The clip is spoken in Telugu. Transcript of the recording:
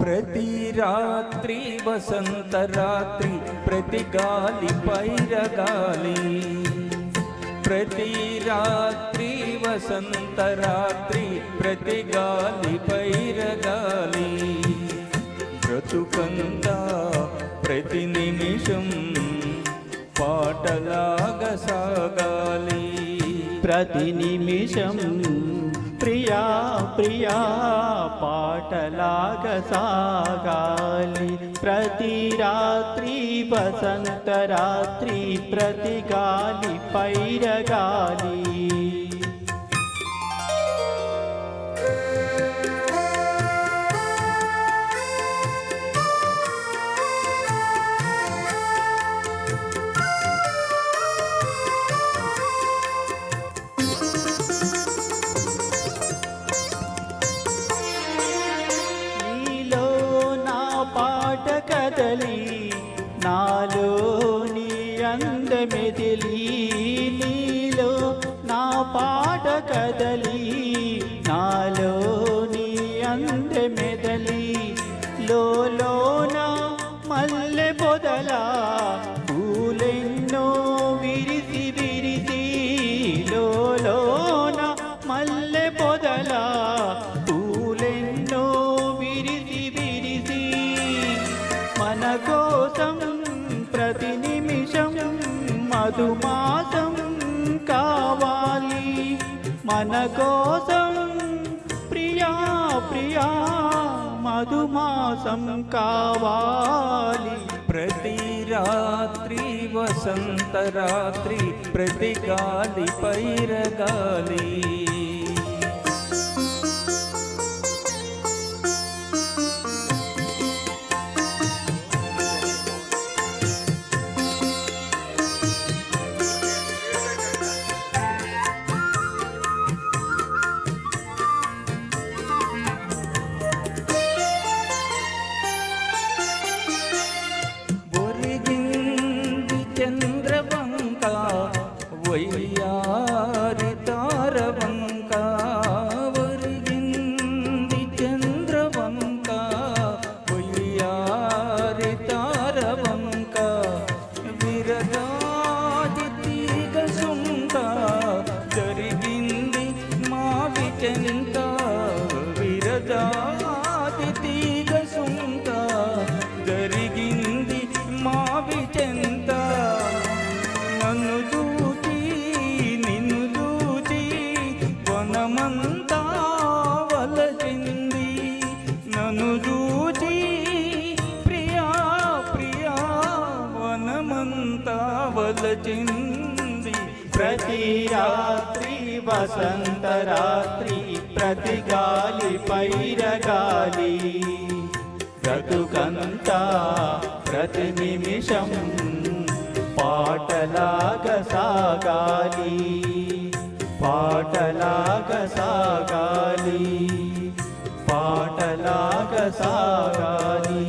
ప్రతి రాత్రి వసంత రాత్రి ప్రతి గాలి పైరగాలి ప్రతి రాత్రి వసంత రాత్రి ప్రతి గాలి పైరగాలి బ్రతుకంతా ప్రతి నిమిషం పాటలాగా సాగాలి ప్రతి నిమిషం ప్రియా ప్రియా పాటలాగా సాగాలి ప్రతి రాత్రి వసంత రాత్రి ప్రతి గాలి పైరగాలి కదలి నాలోని అందమెదిలి నీలో నా పాట కదలి నాలోని అందమెదలి లోన మల్లె పొదలా పూలెన్నో విరిసి విరిసి లోన మల్లె పొదలా పూలెన్నో విరిసి విరిసి మన కోసం ప్రతి నిమిషం మధుమాసం కావాలి మన కోసం ప్రియా ప్రియా మధుమాసం కావాలి ప్రతి రాత్రి వసంత రాత్రి ప్రతి గాలి పైరగాలి చంద్రవంక వయ్యారి తారవంక వరిగింది చంద్రవంక వయ్యారి తారవంక విరగాది తీగ సుంక జరిగింది మావి చెంత విరగాది తీగ సుంక జరిగింది మావి చెంత నన్ను చూచి నిన్ను చూచి వనమంతా వలచింది నన్ను చూచి ప్రియా ప్రియా వనమంతా వలచింది ప్రతి రాత్రి వసంత రాత్రి ప్రతి గాలి పైరగాలి బ్రతుకంతా ప్రతి నిమిషం పాటలాగా సాగాలి పాటలాగా సాగాలి పాటలాగా సాగాలి